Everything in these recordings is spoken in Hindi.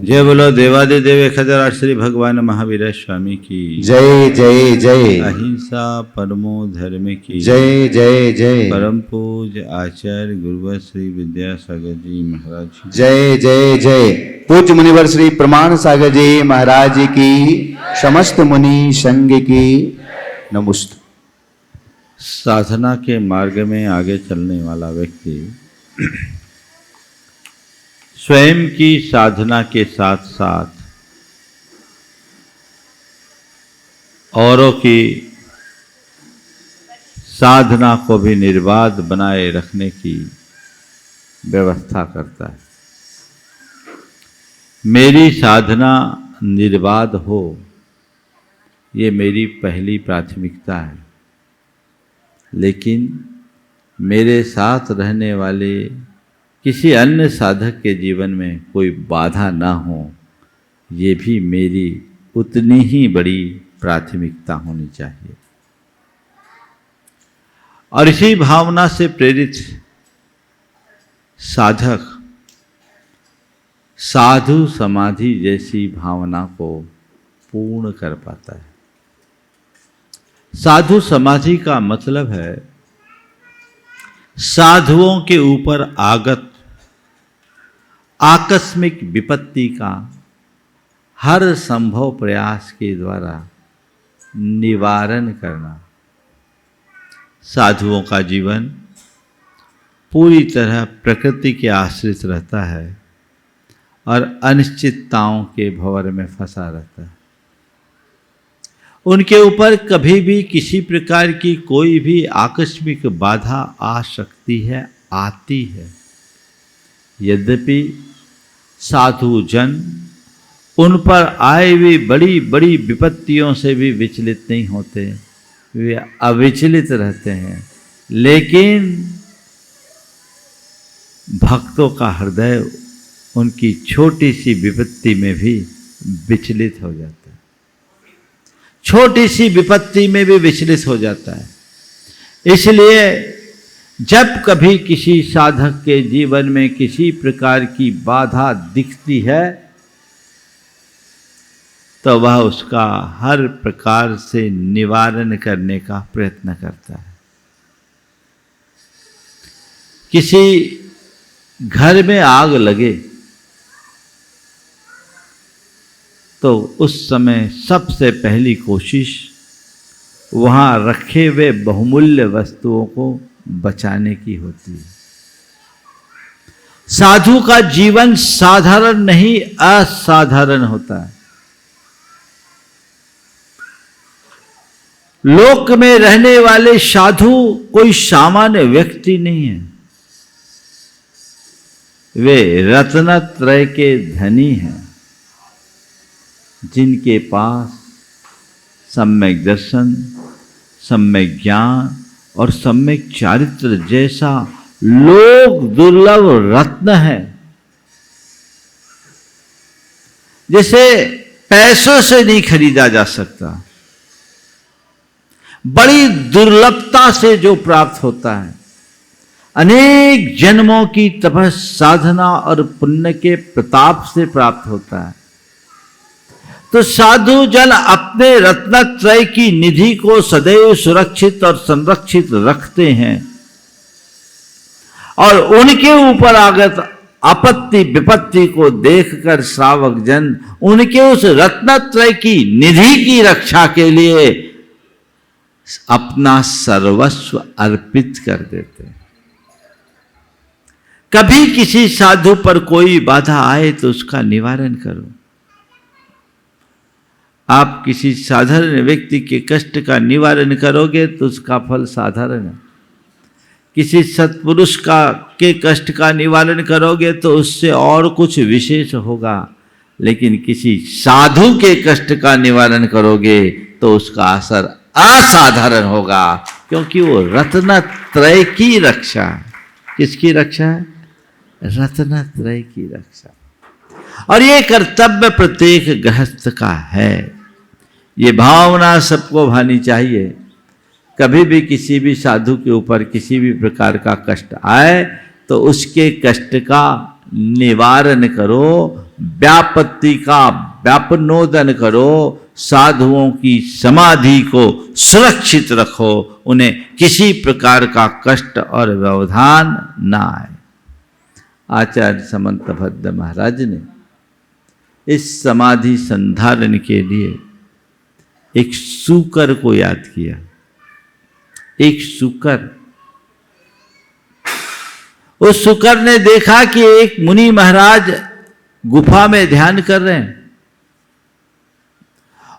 जय बोलो देवादिदेव खजराज श्री भगवान महावीर स्वामी की जय जय जय। अहिंसा परमो धर्म की जय जय जय। परम पूज्य आचार्य गुरुवर श्री विद्यासागर जी महाराज की जय जय जय। पूज्य मुनिवर श्री प्रमाण सागर जी महाराज की, समस्त मुनि संघ की नमस्ते। साधना के मार्ग में आगे चलने वाला व्यक्ति स्वयं की साधना के साथ साथ औरों की साधना को भी निर्बाध बनाए रखने की व्यवस्था करता है। मेरी साधना निर्बाध हो, ये मेरी पहली प्राथमिकता है, लेकिन मेरे साथ रहने वाले किसी अन्य साधक के जीवन में कोई बाधा ना हो, ये भी मेरी उतनी ही बड़ी प्राथमिकता होनी चाहिए। और इसी भावना से प्रेरित साधक साधु समाधि जैसी भावना को पूर्ण कर पाता है। साधु समाधि का मतलब है साधुओं के ऊपर आगत आकस्मिक विपत्ति का हर संभव प्रयास के द्वारा निवारण करना। साधुओं का जीवन पूरी तरह प्रकृति के आश्रित रहता है और अनिश्चितताओं के भंवर में फंसा रहता है। उनके ऊपर कभी भी किसी प्रकार की कोई भी आकस्मिक बाधा आ सकती है, आती है। यद्यपि साधु जन उन पर आए हुई बड़ी बड़ी विपत्तियों से भी विचलित नहीं होते, वे अविचलित रहते हैं, लेकिन भक्तों का हृदय उनकी छोटी सी विपत्ति में भी विचलित हो जाता है। छोटी सी विपत्ति में भी विचलित हो जाता है। इसलिए जब कभी किसी साधक के जीवन में किसी प्रकार की बाधा दिखती है, तो वह उसका हर प्रकार से निवारण करने का प्रयत्न करता है। किसी घर में आग लगे तो उस समय सबसे पहली कोशिश वहां रखे हुए बहुमूल्य वस्तुओं को बचाने की होती है। साधु का जीवन साधारण नहीं, असाधारण होता है। लोक में रहने वाले साधु कोई सामान्य व्यक्ति नहीं है, वे रत्नत्रय के धनी हैं, जिनके पास सम्यक दर्शन, सम्यक ज्ञान और सम्यक चारित्र जैसा लोक दुर्लभ रत्न है, जिसे पैसों से नहीं खरीदा जा सकता, बड़ी दुर्लभता से जो प्राप्त होता है, अनेक जन्मों की तपस्या साधना और पुण्य के प्रताप से प्राप्त होता है। तो साधु जन अपने रत्नत्रय की निधि को सदैव सुरक्षित और संरक्षित रखते हैं, और उनके ऊपर आगत आपत्ति विपत्ति को देखकर श्रावक जन उनके उस रत्नत्रय की निधि की रक्षा के लिए अपना सर्वस्व अर्पित कर देते हैं। कभी किसी साधु पर कोई बाधा आए तो उसका निवारण करो। आप किसी साधारण व्यक्ति के कष्ट का निवारण करोगे तो उसका फल साधारण है। किसी सत्पुरुष के कष्ट का निवारण करोगे तो उससे और कुछ विशेष होगा, लेकिन किसी साधु के कष्ट का निवारण करोगे तो उसका असर असाधारण होगा, क्योंकि वो रत्नत्रय की रक्षा है। किसकी रक्षा है? रत्नत्रय की रक्षा। और ये कर्तव्य प्रत्येक गृहस्थ का है। ये भावना सबको भानी चाहिए। कभी भी किसी भी साधु के ऊपर किसी भी प्रकार का कष्ट आए तो उसके कष्ट का निवारण करो, व्यापत्ति का व्यापनोदन करो, साधुओं की समाधि को सुरक्षित रखो, उन्हें किसी प्रकार का कष्ट और व्यवधान न आए। आचार्य समंतभद्र महाराज ने इस समाधि संधारण के लिए एक सूकर को याद किया। एक सूकर, उस सूकर ने देखा कि एक मुनि महाराज गुफा में ध्यान कर रहे हैं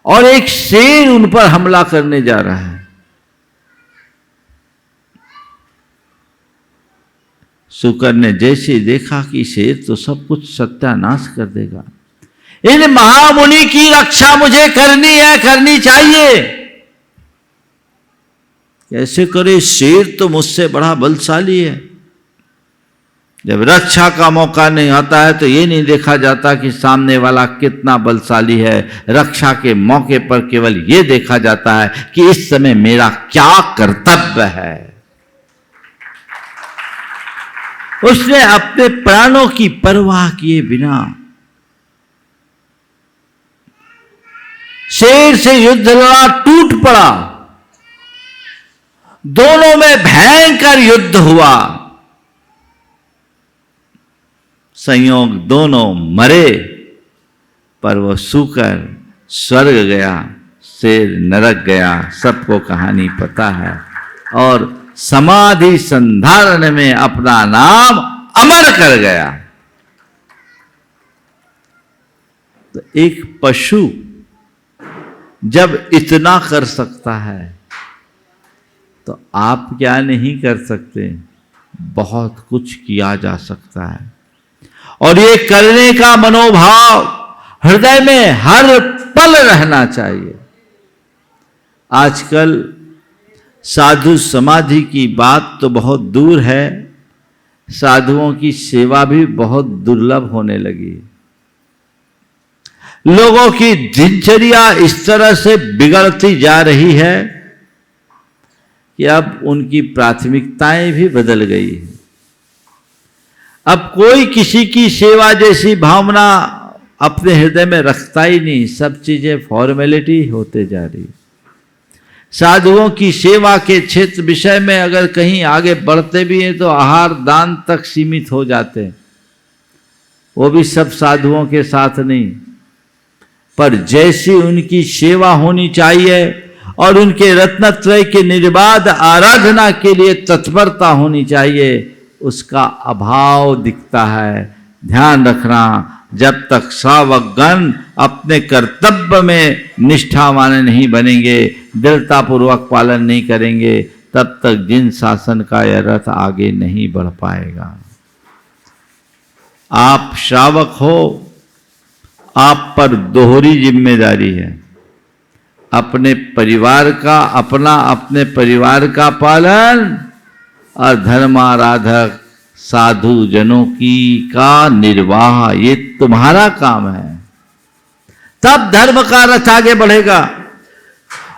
और एक शेर उन पर हमला करने जा रहा है। सूकर ने जैसे देखा कि शेर तो सब कुछ सत्यानाश कर देगा, इन महामुनि की रक्षा मुझे करनी है, करनी चाहिए। कैसे करे, शेर तो मुझसे बड़ा बलशाली है। जब रक्षा का मौका नहीं आता है तो ये नहीं देखा जाता कि सामने वाला कितना बलशाली है। रक्षा के मौके पर केवल ये देखा जाता है कि इस समय मेरा क्या कर्तव्य है। उसने अपने प्राणों की परवाह किए बिना शेर से युद्ध लड़ा, टूट पड़ा। दोनों में भयंकर युद्ध हुआ। संयोग दोनों मरे, पर वो सूकर स्वर्ग गया, शेर नरक गया। सबको कहानी पता है। और समाधि संधारण में अपना नाम अमर कर गया। तो एक पशु जब इतना कर सकता है तो आप क्या नहीं कर सकते? बहुत कुछ किया जा सकता है। और ये करने का मनोभाव हृदय में हर पल रहना चाहिए। आजकल साधु समाधि की बात तो बहुत दूर है, साधुओं की सेवा भी बहुत दुर्लभ होने लगी। लोगों की दिनचर्या इस तरह से बिगड़ती जा रही है कि अब उनकी प्राथमिकताएं भी बदल गई है। अब कोई किसी की सेवा जैसी भावना अपने हृदय में रखता ही नहीं। सब चीजें फॉर्मेलिटी होते जा रही। साधुओं की सेवा के क्षेत्र विषय में अगर कहीं आगे बढ़ते भी हैं तो आहार दान तक सीमित हो जाते हैं। वो भी सब साधुओं के साथ नहीं, पर जैसी उनकी सेवा होनी चाहिए और उनके रत्नत्रय के निर्बाध आराधना के लिए तत्परता होनी चाहिए, उसका अभाव दिखता है। ध्यान रखना, जब तक श्रावकगण अपने कर्तव्य में निष्ठावान नहीं बनेंगे, दृढ़तापूर्वक पालन नहीं करेंगे, तब तक जिन शासन का यह रथ आगे नहीं बढ़ पाएगा। आप श्रावक हो, आप पर दोहरी जिम्मेदारी है। अपने परिवार का, अपने परिवार का पालन और धर्माराधक साधु जनों की का निर्वाह, ये तुम्हारा काम है। तब धर्म का रथ आगे बढ़ेगा।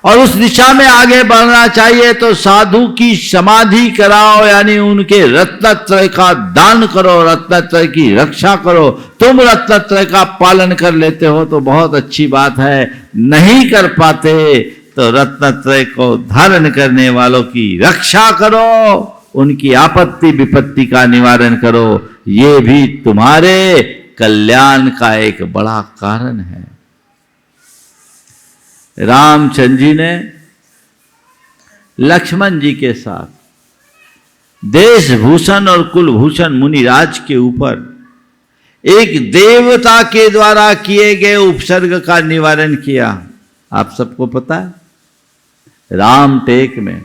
और उस दिशा में आगे बढ़ना चाहिए तो साधु की समाधि कराओ, यानी उनके रत्नत्रय का दान करो, रत्नत्रय की रक्षा करो। तुम रत्नत्रय का पालन कर लेते हो तो बहुत अच्छी बात है, नहीं कर पाते तो रत्नत्रय को धारण करने वालों की रक्षा करो, उनकी आपत्ति विपत्ति का निवारण करो। ये भी तुम्हारे कल्याण का एक बड़ा कारण है। रामचंद्र जी ने लक्ष्मण जी के साथ देशभूषण और कुलभूषण मुनिराज के ऊपर एक देवता के द्वारा किए गए उपसर्ग का निवारण किया। आप सबको पता है, रामटेक में,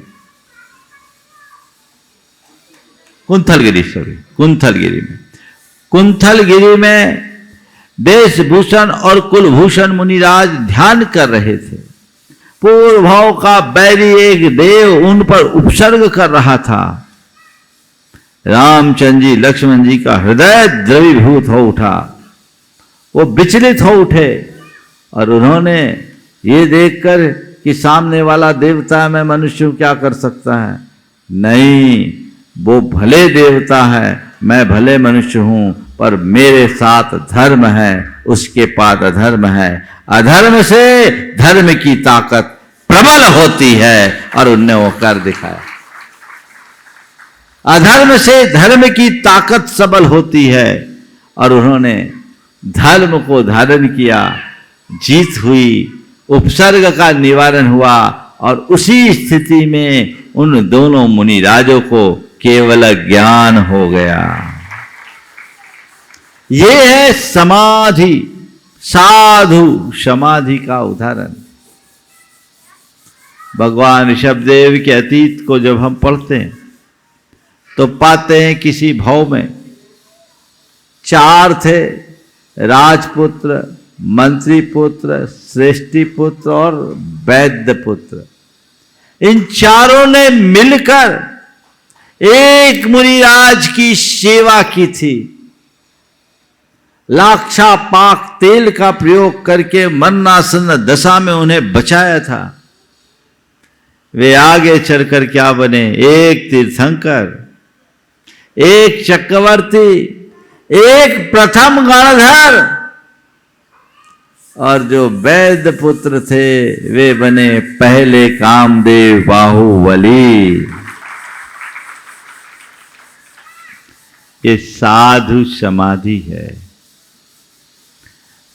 कुंथलगिरी में देशभूषण और कुलभूषण मुनिराज ध्यान कर रहे थे। पूर्व भाव का बैरी एक देव उन पर उपसर्ग कर रहा था। रामचंद्र जी, लक्ष्मण जी का हृदय द्रवीभूत हो उठा, वो विचलित हो उठे और उन्होंने ये देखकर कि सामने वाला देवता है, मैं मनुष्य हूं, क्या कर सकता है? नहीं, वो भले देवता है, मैं भले मनुष्य हूं, पर मेरे साथ धर्म है, उसके पास अधर्म है। अधर्म से धर्म की ताकत प्रबल होती है, और उनने वो कर दिखाया। अधर्म से धर्म की ताकत सबल होती है, और उन्होंने धर्म को धारण किया, जीत हुई, उपसर्ग का निवारण हुआ, और उसी स्थिति में उन दोनों मुनिराजों को केवल ज्ञान हो गया। ये है समाधि, साधु समाधि का उदाहरण। भगवान ऋषभदेव के अतीत को जब हम पढ़ते हैं तो पाते हैं किसी भाव में 4 थे, राजपुत्र, मंत्री पुत्र, श्रेष्ठी पुत्र और वैद्य पुत्र। इन चारों ने मिलकर एक मुनिराज की सेवा की थी। लाक्षापाक तेल का प्रयोग करके मरणासन्न दशा में उन्हें बचाया था। वे आगे चलकर क्या बने? एक तीर्थंकर, एक चक्रवर्ती, एक प्रथम गणधर, और जो वैद्य पुत्र थे वे बने पहले कामदेव बाहुबली। ये साधु समाधि है।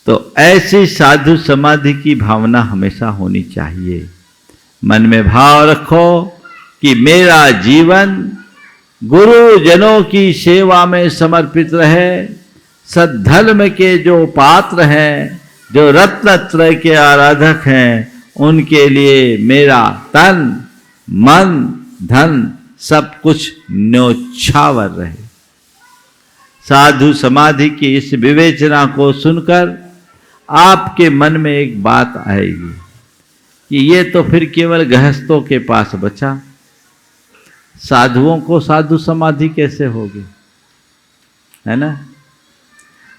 तो ऐसी साधु समाधि की भावना हमेशा होनी चाहिए। मन में भाव रखो कि मेरा जीवन गुरुजनों की सेवा में समर्पित रहे। सद्धर्म के जो पात्र हैं, जो रत्नत्रय के आराधक हैं, उनके लिए मेरा तन, मन, धन सब कुछ न्योछावर रहे। साधु समाधि की इस विवेचना को सुनकर आपके मन में एक बात आएगी कि ये तो फिर केवल गृहस्थों के पास बचा, साधुओं को साधु समाधि कैसे होगी, है ना?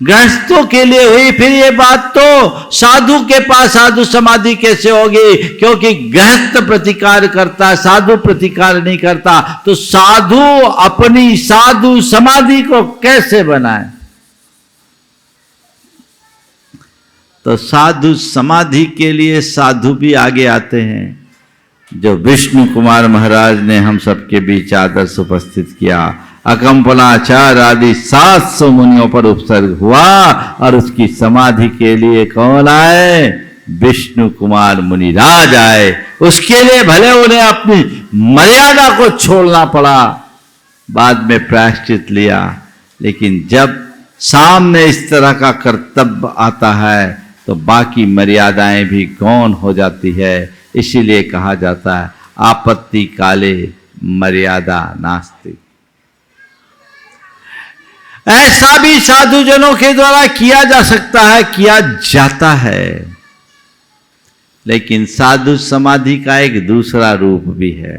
गृहस्थों के लिए हुई फिर ये बात, तो साधु के पास साधु समाधि कैसे होगी? क्योंकि गृहस्थ प्रतिकार करता, साधु प्रतिकार नहीं करता। तो साधु अपनी साधु समाधि को कैसे बनाए? तो साधु समाधि के लिए साधु भी आगे आते हैं, जो विष्णु कुमार महाराज ने हम सबके बीच आदर्श उपस्थित किया। अकंपनाचार्य आदि 700 मुनियों पर उपसर्ग हुआ, और उसकी समाधि के लिए कौन आए? विष्णु कुमार मुनिराज आए। उसके लिए भले उन्हें अपनी मर्यादा को छोड़ना पड़ा, बाद में प्रायश्चित लिया, लेकिन जब सामने इस तरह का कर्तव्य आता है तो बाकी मर्यादाएं भी गौण हो जाती है। इसीलिए कहा जाता है आपत्ति काले मर्यादा नास्ति। ऐसा भी साधुजनों के द्वारा किया जा सकता है, किया जाता है, लेकिन साधु समाधि का एक दूसरा रूप भी है।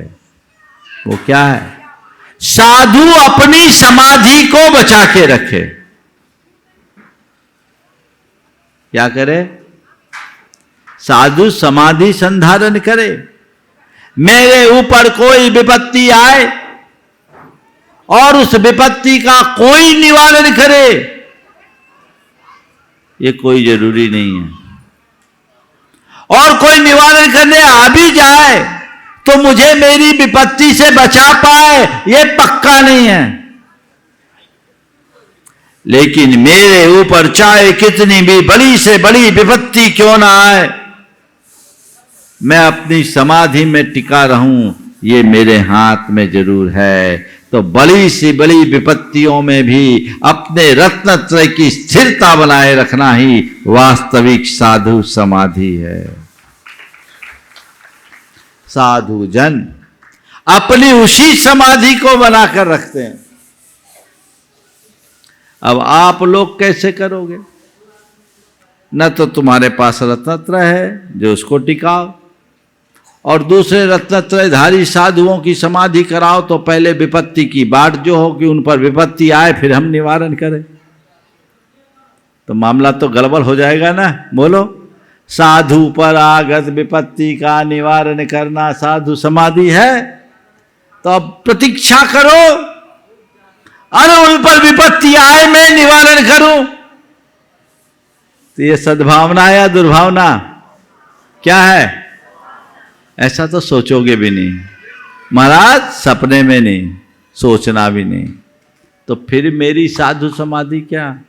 वो क्या है? साधु अपनी समाधि को बचा के रखे। क्या करे? साधु समाधि संधारण करे। मेरे ऊपर कोई विपत्ति आए और उस विपत्ति का कोई निवारण करे, ये कोई जरूरी नहीं है। और कोई निवारण करने आ भी जाए तो मुझे मेरी विपत्ति से बचा पाए, ये पक्का नहीं है। लेकिन मेरे ऊपर चाहे कितनी भी बड़ी से बड़ी विपत्ति क्यों ना आए, मैं अपनी समाधि में टिका रहूं, ये मेरे हाथ में जरूर है। तो बड़ी सी बड़ी विपत्तियों में भी अपने रत्नत्रय की स्थिरता बनाए रखना ही वास्तविक साधु समाधि है। साधु जन अपनी उसी समाधि को बनाकर रखते हैं। अब आप लोग कैसे करोगे? न तो तुम्हारे पास रत्नत्रय है जो उसको टिकाओ, और दूसरे रत्नत्रयधारी साधुओं की समाधि कराओ, तो पहले विपत्ति की बाट जो हो कि उन पर विपत्ति आए फिर हम निवारण करें, तो मामला तो गड़बड़ हो जाएगा ना। बोलो, साधु पर आगत विपत्ति का निवारण करना साधु समाधि है। तो अब प्रतीक्षा करो, अरे उन पर विपत्ति आए मैं निवारण करूं। तो ये सद्भावना है या दुर्भावना? क्या है? ऐसा तो सोचोगे भी नहीं महाराज, सपने में नहीं, सोचना भी नहीं, तो फिर मेरी साधु समाधि क्या?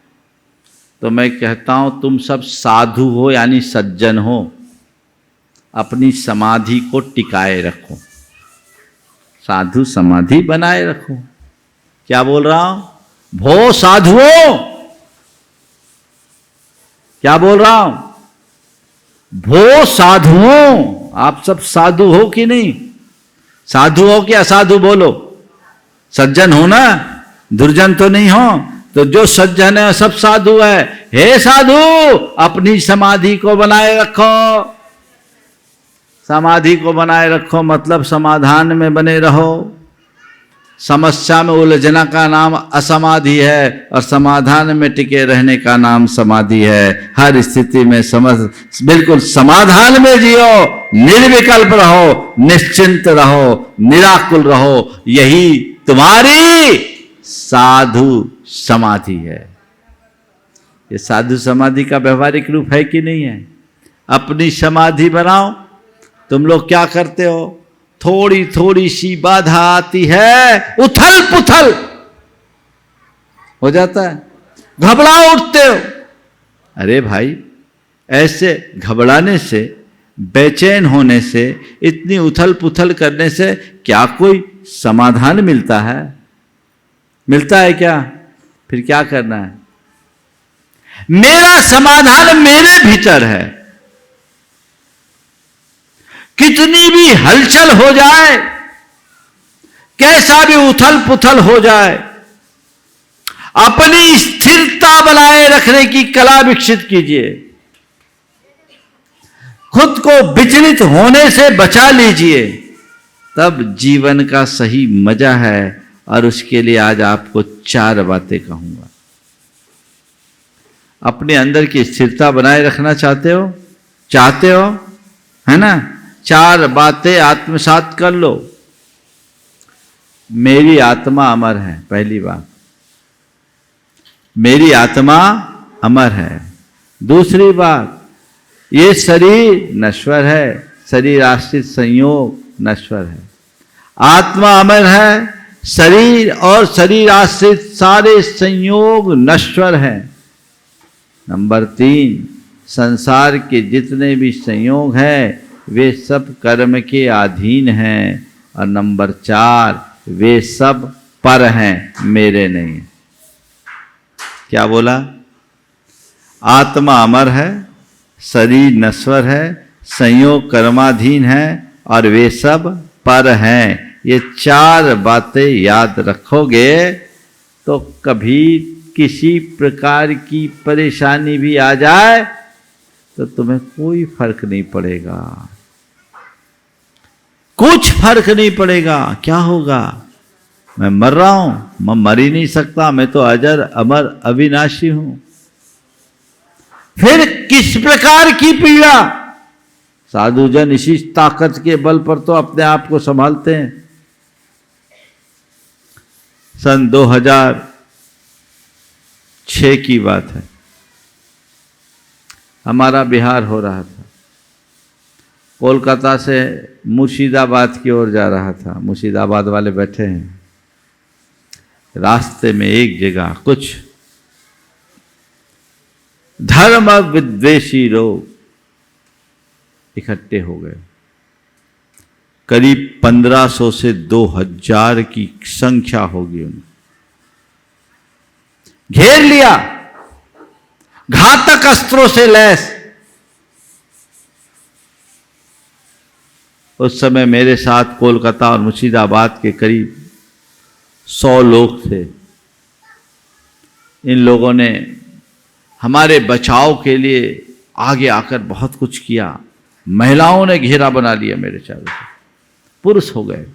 तो मैं कहता हूं तुम सब साधु हो यानी सज्जन हो, अपनी समाधि को टिकाए रखो, साधु समाधि बनाए रखो। क्या बोल रहा हूं? भो साधुओं, क्या बोल रहा हूं? भो साधुओं, आप सब साधु हो कि नहीं? साधु हो कि असाधु? बोलो। सज्जन हो ना, दुर्जन तो नहीं हो। तो जो सज्जन है सब साधु है। हे साधु, अपनी समाधि को बनाए रखो। समाधि को बनाए रखो मतलब समाधान में बने रहो। समस्या में उलझना का नाम असमाधि है और समाधान में टिके रहने का नाम समाधि है। हर स्थिति में बिल्कुल समाधान में जियो, निर्विकल्प रहो, निश्चिंत रहो, निराकुल रहो। यही तुम्हारी साधु समाधि है। ये साधु समाधि का व्यवहारिक रूप है कि नहीं है? अपनी समाधि बनाओ। तुम लोग क्या करते हो? थोड़ी थोड़ी सी बाधा आती है, उथल पुथल हो जाता है, घबरा उठते हो। अरे भाई, ऐसे घबराने से, बेचैन होने से, इतनी उथल पुथल करने से क्या कोई समाधान मिलता है? मिलता है क्या? फिर क्या करना है? मेरा समाधान मेरे भीतर है। कितनी भी हलचल हो जाए, कैसा भी उथल पुथल हो जाए, अपनी स्थिरता बनाए रखने की कला विकसित कीजिए। खुद को विचलित होने से बचा लीजिए, तब जीवन का सही मजा है। और उसके लिए आज आपको 4 बातें कहूंगा। अपने अंदर की स्थिरता बनाए रखना चाहते हो, है ना? 4 बातें आत्मसात कर लो। मेरी आत्मा अमर है, पहली बात, मेरी आत्मा अमर है। दूसरी बात, ये शरीर नश्वर है, शरीर आश्रित संयोग नश्वर है। आत्मा अमर है, शरीर और शरीर आश्रित सारे संयोग नश्वर हैं। नंबर 3, संसार के जितने भी संयोग हैं वे सब कर्म के अधीन हैं। और नंबर 4, वे सब पर हैं, मेरे नहीं। क्या बोला? आत्मा अमर है, शरीर नश्वर है, संयोग कर्माधीन है और वे सब पर हैं। ये 4 बातें याद रखोगे तो कभी किसी प्रकार की परेशानी भी आ जाए तो तुम्हें कोई फर्क नहीं पड़ेगा, कुछ फर्क नहीं पड़ेगा। क्या होगा? मैं मर रहा हूं, मैं मर ही नहीं सकता, मैं तो अजर अमर अविनाशी हूं। फिर किस प्रकार की पीड़ा? साधुजन इसी ताकत के बल पर तो अपने आप को संभालते हैं। सन 2006 की बात है, हमारा बिहार हो रहा था। कोलकाता से मुर्शिदाबाद की ओर जा रहा था। मुर्शिदाबाद वाले बैठे हैं। रास्ते में एक जगह कुछ धर्म विद्वेषी लोग इकट्ठे हो गए। करीब 1500 से 2000 की संख्या होगी। उन्हें घेर लिया, घातक अस्त्रों से लैस। उस समय मेरे साथ कोलकाता और मुर्शिदाबाद के करीब 100 लोग थे। इन लोगों ने हमारे बचाव के लिए आगे आकर बहुत कुछ किया। महिलाओं ने घेरा बना लिया मेरे चारों तरफ, पुरुष हो गए।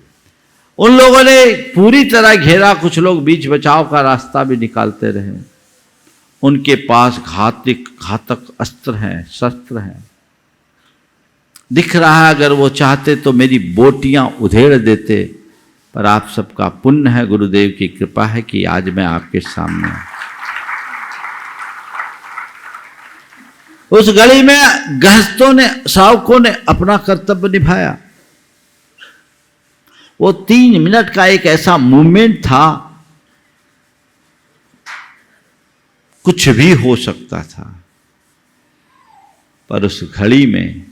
उन लोगों ने पूरी तरह घेरा, कुछ लोग बीच बचाव का रास्ता भी निकालते रहे। उनके पास घातक अस्त्र हैं, शस्त्र हैं। दिख रहा है अगर वो चाहते तो मेरी बोटियां उधेड़ देते, पर आप सबका पुण्य है, गुरुदेव की कृपा है कि आज मैं आपके सामने हूं। उस घड़ी में गृहस्थों ने, श्रावकों ने अपना कर्तव्य निभाया। वो 3 मिनट का एक ऐसा मूवमेंट था, कुछ भी हो सकता था, पर उस घड़ी में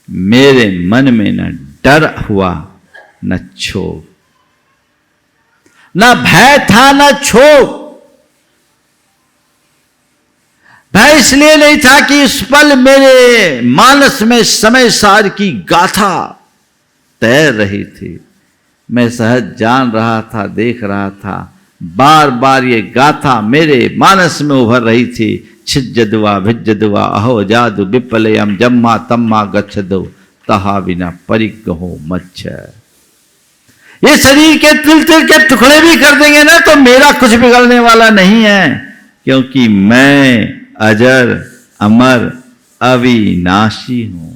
मेरे मन में न डर हुआ न क्षोभ, न भय था न क्षोभ। भय इसलिए नहीं था कि इस पल मेरे मानस में समय सार की गाथा तैर रही थी। मैं सहज जान रहा था, देख रहा था, बार बार ये गाथा मेरे मानस में उभर रही थी। छिज्जदुआ भिज्जदुआ अहो जादु विपलयम जम्मा तम्मा गच्छदो तहा बिना परिग्रहो मच्छ। ये शरीर के तिल तिल के टुकड़े भी कर देंगे ना तो मेरा कुछ बिगड़ने वाला नहीं है, क्योंकि मैं अजर अमर अविनाशी हूं।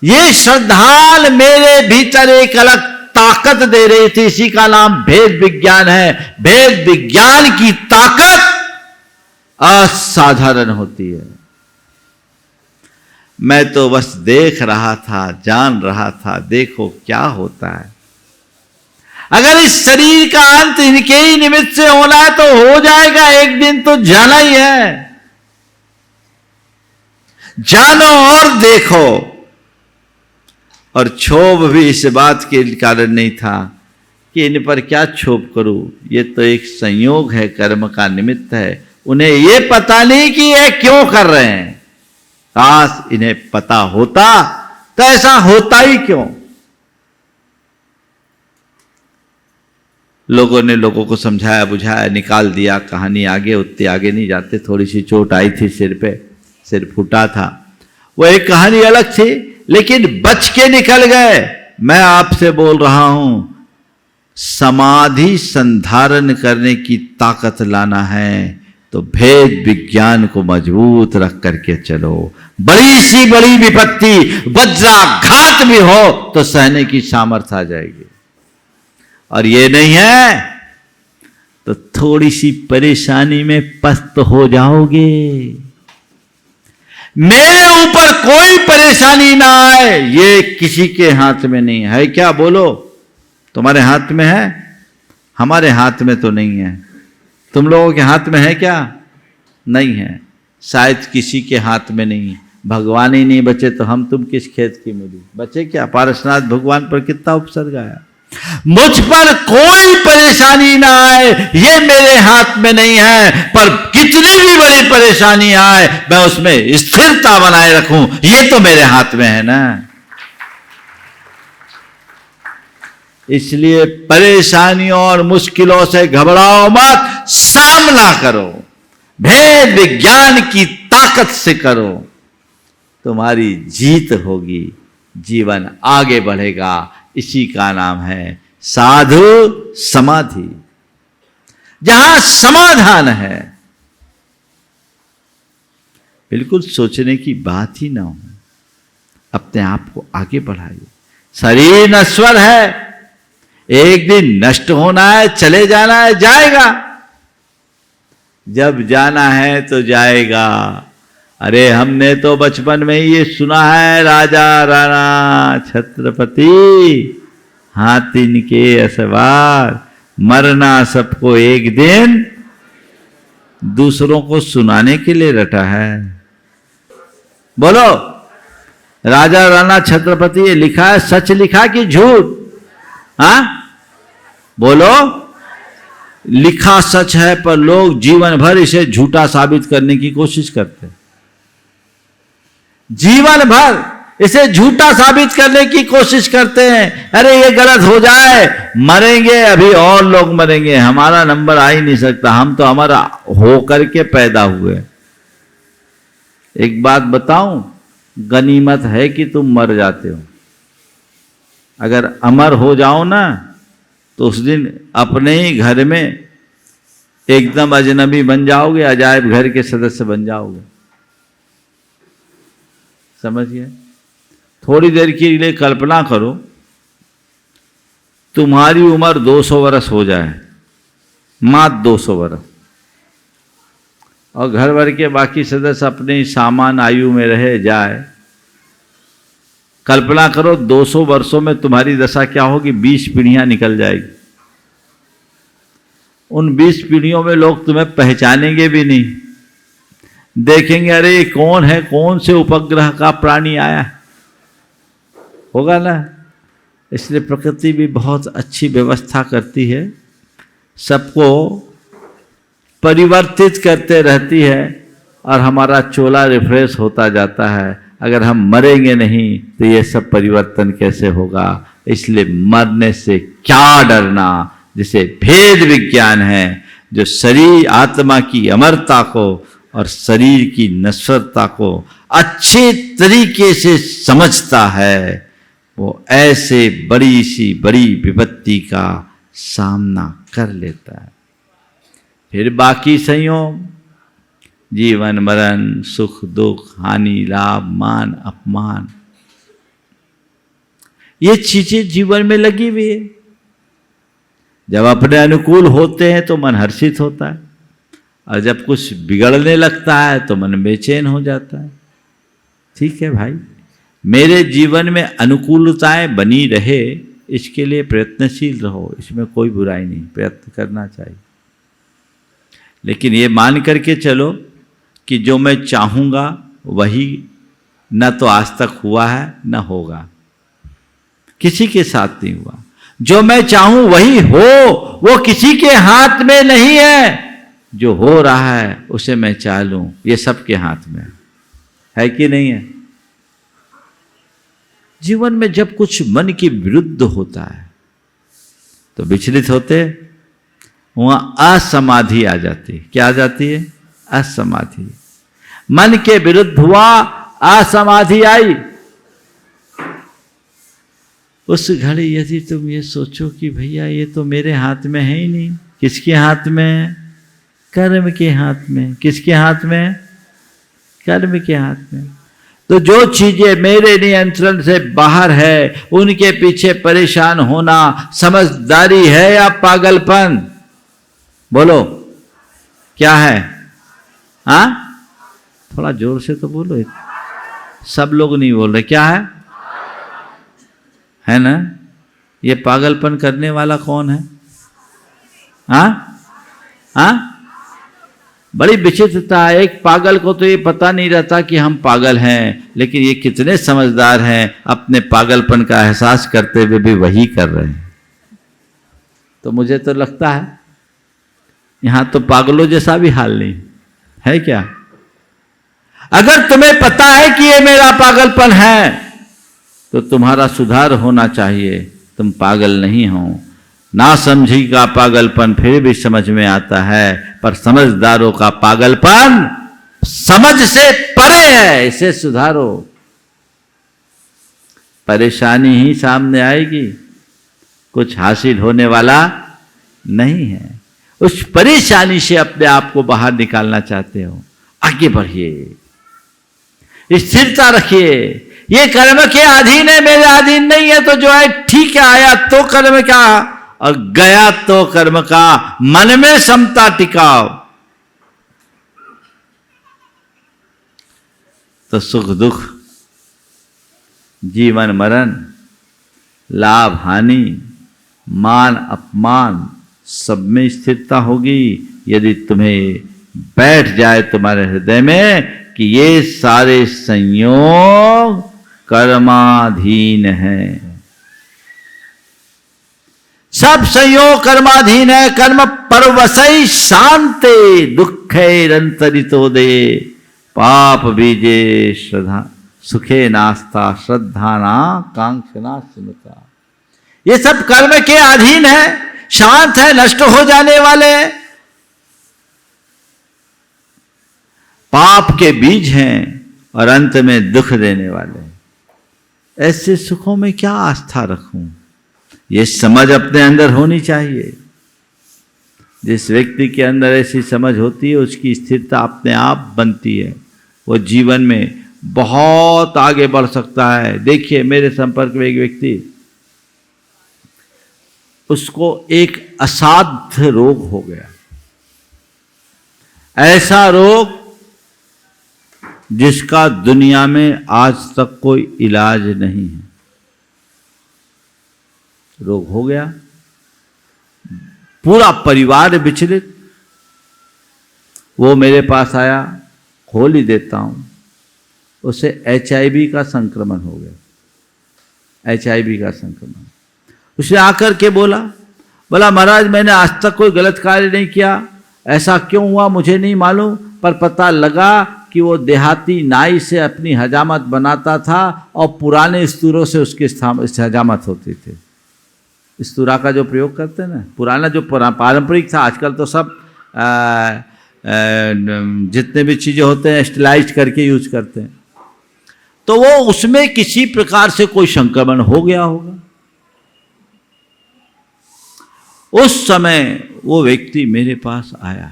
ये श्रद्धाल मेरे भीतर एक अलग ताकत दे रही थी। इसी का नाम भेद विज्ञान है। भेद विज्ञान की ताकत असाधारण होती है। मैं तो बस देख रहा था, जान रहा था, देखो क्या होता है। अगर इस शरीर का अंत इनके ही निमित्त से होना है तो हो जाएगा, एक दिन तो जाना ही है। जानो और देखो। और क्षोभ भी इस बात के कारण नहीं था कि इन पर क्या क्षोभ करूं, ये तो एक संयोग है, कर्म का निमित्त है। उन्हें ये पता नहीं कि ये क्यों कर रहे हैं। काश इन्हें पता होता तो ऐसा होता ही क्यों। लोगों ने लोगों को समझाया बुझाया, निकाल दिया, कहानी आगे, उतने आगे नहीं जाते। थोड़ी सी चोट आई थी सिर पे, सिर फूटा था, वो एक कहानी अलग थी, लेकिन बच के निकल गए। मैं आपसे बोल रहा हूं, समाधि संधारण करने की ताकत लाना है तो भेद विज्ञान को मजबूत रख करके चलो। बड़ी सी बड़ी विपत्ति, वज्राघात भी हो तो सहने की सामर्थ्य आ जाएगी। और ये नहीं है तो थोड़ी सी परेशानी में पस्त हो जाओगे। मेरे ऊपर कोई परेशानी ना आए, ये किसी के हाथ में नहीं है। क्या बोलो, तुम्हारे हाथ में है? हमारे हाथ में तो नहीं है। तुम लोगों के हाथ में है क्या? नहीं है। शायद किसी के हाथ में नहीं। भगवान ही नहीं बचे तो हम तुम किस खेत की मूली बचे क्या? पारसनाथ भगवान पर कितना उपसर्ग आया। मुझ पर कोई परेशानी ना आए, ये मेरे हाथ में नहीं है, पर कितनी भी बड़ी परेशानी आए मैं उसमें स्थिरता बनाए रखूं, ये तो मेरे हाथ में है ना। इसलिए परेशानियों और मुश्किलों से घबराओ मत, सामना करो, भेद विज्ञान की ताकत से करो, तुम्हारी जीत होगी, जीवन आगे बढ़ेगा। इसी का नाम है साधु समाधि। जहां समाधान है, बिल्कुल सोचने की बात ही ना हो, अपने आप को आगे बढ़ाइए। शरीर नश्वर है, एक दिन नष्ट होना है, चले जाना है, जाएगा। जब जाना है तो जाएगा। अरे हमने तो बचपन में ही ये सुना है, राजा राणा छत्रपति हाथिन के असवार, मरना सबको एक दिन, दूसरों को सुनाने के लिए रटा है। बोलो, राजा राणा छत्रपति ये लिखा है, सच लिखा कि झूठ? हाँ बोलो, लिखा सच है, पर लोग जीवन भर इसे झूठा साबित करने की कोशिश करते हैं। जीवन भर इसे झूठा साबित करने की कोशिश करते हैं। अरे ये गलत हो जाए, मरेंगे, अभी और लोग मरेंगे, हमारा नंबर आ ही नहीं सकता, हम तो हमारा हो करके पैदा हुए। एक बात बताऊं, गनीमत है कि तुम मर जाते हो। अगर अमर हो जाओ ना तो उस दिन अपने ही घर में एकदम अजनबी बन जाओगे, अजायब घर के सदस्य बन जाओगे। समझिए, थोड़ी देर के लिए कल्पना करो, तुम्हारी उम्र 200 वर्ष हो जाए, मात्र 200 वर्ष, और घर भर के बाकी सदस्य अपने सामान आयु में रहे जाए, कल्पना करो 200 वर्षों में तुम्हारी दशा क्या होगी? 20 पीढ़ियां निकल जाएगी। उन 20 पीढ़ियों में लोग तुम्हें पहचानेंगे भी नहीं, देखेंगे अरे ये कौन है, कौन से उपग्रह का प्राणी आया होगा ना। इसलिए प्रकृति भी बहुत अच्छी व्यवस्था करती है, सबको परिवर्तित करते रहती है, और हमारा चोला रिफ्रेश होता जाता है। अगर हम मरेंगे नहीं तो ये सब परिवर्तन कैसे होगा? इसलिए मरने से क्या डरना, जिसे भेद विज्ञान है, जो शरीर आत्मा की अमरता को और शरीर की नश्वरता को अच्छे तरीके से समझता है, वो ऐसे बड़ी सी बड़ी विपत्ति का सामना कर लेता है। फिर बाकी संयोग, जीवन मरण, सुख दुख, हानि लाभ, मान अपमान, ये चीजें जीवन में लगी हुई है। जब अपने अनुकूल होते हैं तो मन हर्षित होता है, और जब कुछ बिगड़ने लगता है तो मन बेचैन हो जाता है। ठीक है भाई, मेरे जीवन में अनुकूलताएं बनी रहे, इसके लिए प्रयत्नशील रहो, इसमें कोई बुराई नहीं, प्रयत्न करना चाहिए। लेकिन ये मान करके चलो कि जो मैं चाहूँगा वही न तो आज तक हुआ है न होगा, किसी के साथ नहीं हुआ। जो मैं चाहूँ वही हो, वो किसी के हाथ में नहीं है। जो हो रहा है उसे मैं चाह लूँ, ये सबके हाथ में है कि नहीं है? जीवन में जब कुछ मन के विरुद्ध होता है तो विचलित होते, वहां असमाधि आ जाती। क्या आ जाती है? असमाधि। मन के विरुद्ध हुआ, असमाधि आई। उस घड़ी यदि तुम ये सोचो कि भैया ये तो मेरे हाथ में है ही नहीं, किसके हाथ में है? कर्म के हाथ में। किसके हाथ में? कर्म के हाथ में। तो जो चीजें मेरे नियंत्रण से बाहर है, उनके पीछे परेशान होना समझदारी है या पागलपन? बोलो क्या है? हाँ, थोड़ा जोर से तो बोलो, सब लोग नहीं बोल रहे। क्या है ना? ये पागलपन करने वाला कौन है? हाँ हाँ, बड़ी विचित्रता है। एक पागल को तो ये पता नहीं रहता कि हम पागल हैं, लेकिन ये कितने समझदार हैं, अपने पागलपन का एहसास करते हुए भी वही कर रहे हैं। तो मुझे तो लगता है यहां तो पागलों जैसा भी हाल नहीं है। क्या? अगर तुम्हें पता है कि ये मेरा पागलपन है तो तुम्हारा सुधार होना चाहिए। तुम पागल नहीं हो। ना समझी का पागलपन फिर भी समझ में आता है, पर समझदारों का पागलपन समझ से परे है। इसे सुधारो। परेशानी ही सामने आएगी, कुछ हासिल होने वाला नहीं है। उस परेशानी से अपने आप को बाहर निकालना चाहते हो, आगे बढ़िए, स्थिरता रखिए। ये कर्म के अधीन है, मेरे अधीन नहीं है। तो जो है ठीक है, आया तो कर्म का और गया तो कर्म का। मन में समता टिकाओ तो सुख दुख, जीवन मरण, लाभ हानि, मान अपमान, सब में स्थिरता होगी। यदि तुम्हें बैठ जाए तुम्हारे हृदय में कि ये सारे संयोग कर्माधीन है, सब संयोग कर्माधीन है। कर्म परवसई शांते दुखेरंतरितो दे, पाप बीजे श्रद्धा सुखे नास्ता श्रद्धा ना कांक्षना स्मृता। ये सब कर्म के अधीन है, शांत है, नष्ट हो जाने वाले, पाप के बीज हैं और अंत में दुख देने वाले। ऐसे सुखों में क्या आस्था रखूं? ये समझ अपने अंदर होनी चाहिए। जिस व्यक्ति के अंदर ऐसी समझ होती है, उसकी स्थिरता अपने आप बनती है। वो जीवन में बहुत आगे बढ़ सकता है। देखिए, मेरे संपर्क में एक व्यक्ति उसको एक असाध्य रोग हो गया, ऐसा रोग जिसका दुनिया में आज तक कोई इलाज नहीं है। रोग हो गया, पूरा परिवार विचलित। वो मेरे पास आया, खोल ही देता हूं, उसे HIV का संक्रमण हो गया, HIV का संक्रमण। उसने आकर के बोला महाराज मैंने आज तक कोई गलत कार्य नहीं किया, ऐसा क्यों हुआ मुझे नहीं मालूम, पर पता लगा कि वो देहाती नाई से अपनी हजामत बनाता था और पुराने स्तूरों से उसकी हजामत होती थी। स्तूरा का जो प्रयोग करते हैं ना, पुराना जो पारंपरिक था, आजकल तो सब जितने भी चीज़ें होते हैं स्टेलाइज करके यूज करते हैं। तो वो उसमें किसी प्रकार से कोई संक्रमण हो गया होगा। उस समय वो व्यक्ति मेरे पास आया,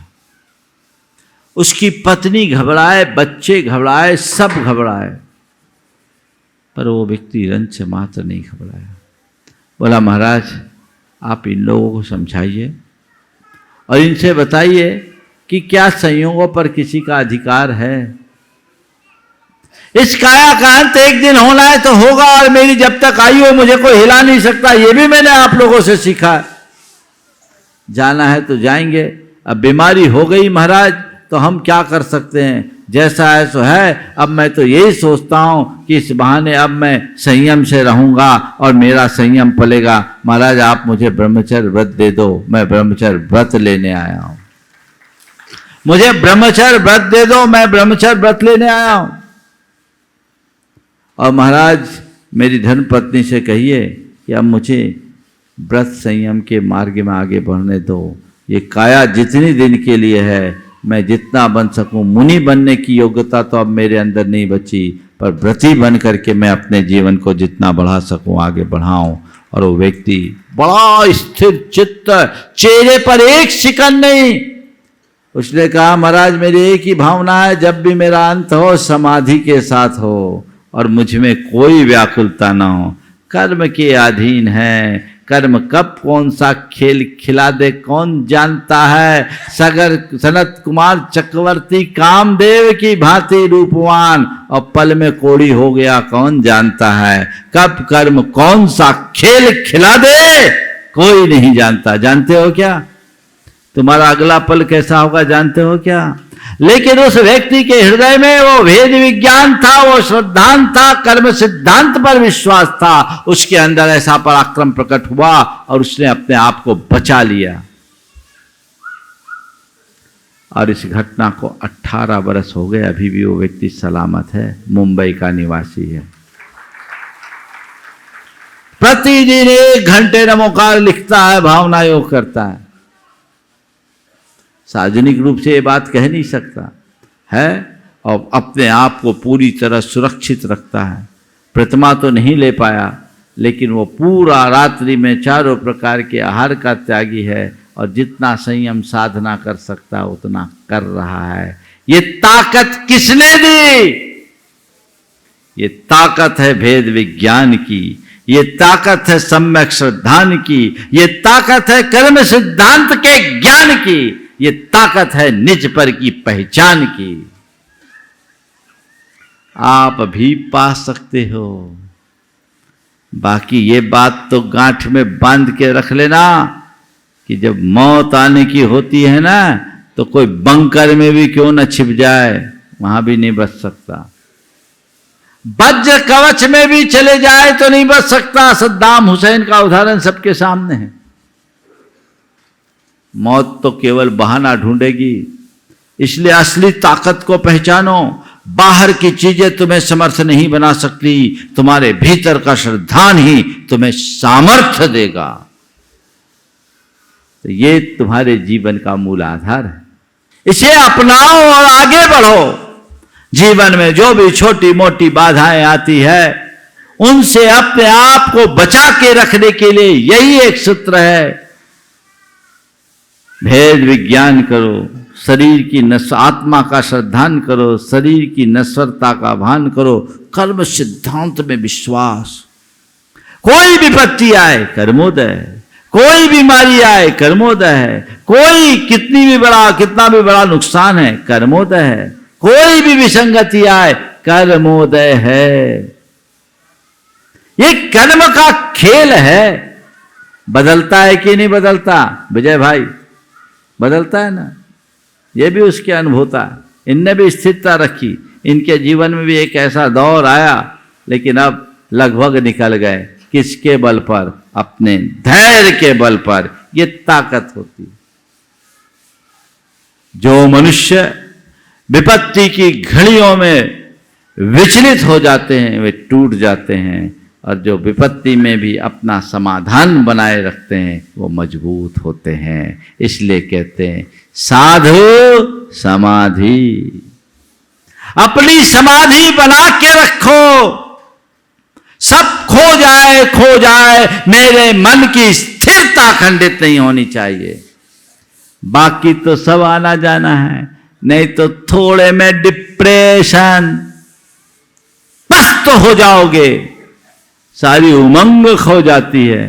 उसकी पत्नी घबराए, बच्चे घबराए, सब घबराए, पर वो व्यक्ति रंच मात्र नहीं घबराया। बोला महाराज आप इन लोगों को समझाइए और इनसे बताइए कि क्या संयोगों पर किसी का अधिकार है। इस काया का अंत एक दिन होना है तो होगा, और मेरी जब तक आयु है मुझे कोई हिला नहीं सकता, ये भी मैंने आप लोगों से सीखा है। जाना है तो जाएंगे, अब बीमारी हो गई महाराज तो हम क्या कर सकते हैं, जैसा है सो है। अब मैं तो यही सोचता हूं कि इस बहाने अब मैं संयम से रहूंगा और मेरा संयम पलेगा। महाराज आप मुझे ब्रह्मचर्य व्रत दे दो, मैं ब्रह्मचर्य व्रत लेने आया हूं। मुझे ब्रह्मचर्य व्रत दे दो, मैं ब्रह्मचर्य व्रत लेने आया हूं। और महाराज मेरी धर्मपत्नी से कहिए कि अब मुझे व्रत संयम के मार्ग में आगे बढ़ने दो। ये काया जितनी दिन के लिए है, मैं जितना बन सकूं, मुनि बनने की योग्यता तो अब मेरे अंदर नहीं बची, पर व्रती बन करके मैं अपने जीवन को जितना बढ़ा सकूं आगे बढ़ाऊं। और वो व्यक्ति बड़ा स्थिर चित्त, चेहरे पर एक शिकन नहीं। उसने कहा महाराज मेरी एक ही भावना है, जब भी मेरा अंत हो समाधि के साथ हो और मुझ में कोई व्याकुलता ना हो। कर्म के अधीन है, कर्म कब कौन सा खेल खिला दे कौन जानता है। सगर सनत कुमार चक्रवर्ती कामदेव की भांति रूपवान, और पल में कोड़ी हो गया कौन जानता है। कब कर्म कौन सा खेल खिला दे कोई नहीं जानता। जानते हो क्या तुम्हारा अगला पल कैसा होगा, जानते हो क्या। लेकिन उस व्यक्ति के हृदय में वो भेद विज्ञान था, वो श्रद्धांत था, कर्म सिद्धांत पर विश्वास था। उसके अंदर ऐसा पराक्रम प्रकट हुआ और उसने अपने आप को बचा लिया। और इस घटना को 18 वर्ष हो गए, अभी भी वो व्यक्ति सलामत है, मुंबई का निवासी है। प्रतिदिन 1 घंटे नमोकार लिखता है, भावना योग करता है। सार्वजनिक रूप से ये बात कह नहीं सकता है, और अपने आप को पूरी तरह सुरक्षित रखता है। प्रतिमा तो नहीं ले पाया, लेकिन वो पूरा रात्रि में चारों प्रकार के आहार का त्यागी है, और जितना संयम साधना कर सकता उतना कर रहा है। ये ताकत किसने दी? ये ताकत है भेद विज्ञान की, ये ताकत है सम्यक श्रद्धान की, ये ताकत है कर्म सिद्धांत के ज्ञान की, ये ताकत है निज पर की पहचान की। आप भी पा सकते हो। बाकी ये बात तो गांठ में बांध के रख लेना कि जब मौत आने की होती है ना, तो कोई बंकर में भी क्यों न छिप जाए, वहां भी नहीं बच सकता। वज्र कवच में भी चले जाए तो नहीं बच सकता। सद्दाम हुसैन का उदाहरण सबके सामने है। मौत तो केवल बहाना ढूंढेगी। इसलिए असली ताकत को पहचानो। बाहर की चीजें तुम्हें समर्थ नहीं बना सकती, तुम्हारे भीतर का श्रद्धान ही तुम्हें सामर्थ्य देगा। तो ये तुम्हारे जीवन का मूल आधार है। इसे अपनाओ और आगे बढ़ो। जीवन में जो भी छोटी मोटी बाधाएं आती है, उनसे अपने आप को बचा के रखने के लिए यही एक सूत्र है। भेद विज्ञान करो, शरीर की आत्मा का श्रद्धान करो, शरीर की नश्वरता का भान करो, कर्म सिद्धांत में विश्वास। कोई विपत्ति आए कर्मोदय, कोई बीमारी आए कर्मोदय है, कोई कितना भी बड़ा नुकसान है कर्मोदय है, कोई भी विसंगति आए कर्मोदय है। ये कर्म का खेल है। बदलता है कि नहीं बदलता विजय भाई? बदलता है ना। ये भी उसके अनुभूता है। इनने भी स्थिरता रखी, इनके जीवन में भी एक ऐसा दौर आया, लेकिन अब लगभग निकल गए। किसके बल पर? अपने धैर्य के बल पर। ये ताकत होती है। जो मनुष्य विपत्ति की घड़ियों में विचलित हो जाते हैं वे टूट जाते हैं, और जो विपत्ति में भी अपना समाधान बनाए रखते हैं वो मजबूत होते हैं। इसलिए कहते हैं साधु समाधि। अपनी समाधि बना के रखो। सब खो जाए मेरे मन की स्थिरता खंडित नहीं होनी चाहिए। बाकी तो सब आना जाना है, नहीं तो थोड़े में डिप्रेशन, पस्त हो जाओगे, सारी उमंग खो जाती है,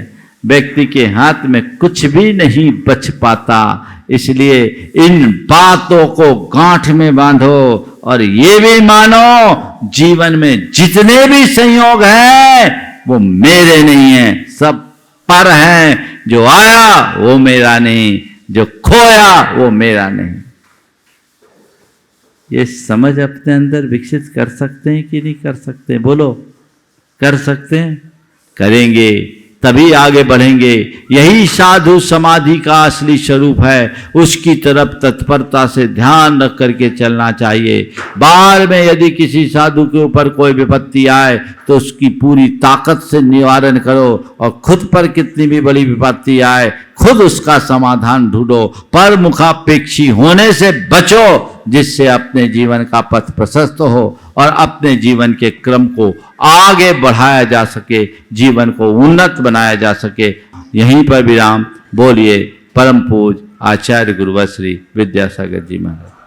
व्यक्ति के हाथ में कुछ भी नहीं बच पाता। इसलिए इन बातों को गांठ में बांधो और ये भी मानो जीवन में जितने भी संयोग हैं वो मेरे नहीं हैं, सब पर हैं। जो आया वो मेरा नहीं, जो खोया वो मेरा नहीं। ये समझ अपने अंदर विकसित कर सकते हैं कि नहीं कर सकते? बोलो, कर सकते हैं? करेंगे तभी आगे बढ़ेंगे। यही साधु समाधि का असली स्वरूप है। उसकी तरफ तत्परता से ध्यान रख करके चलना चाहिए। बार में यदि किसी साधु के ऊपर कोई विपत्ति आए तो उसकी पूरी ताकत से निवारण करो, और खुद पर कितनी भी बड़ी विपत्ति आए खुद उसका समाधान ढूंढो। पर मुखापेक्षी होने से बचो, जिससे अपने जीवन का पथ प्रशस्त हो और अपने जीवन के क्रम को आगे बढ़ाया जा सके, जीवन को उन्नत बनाया जा सके। यहीं पर विराम। बोलिए परम पूज आचार्य गुरुवर श्री विद्यासागर जी महाराज।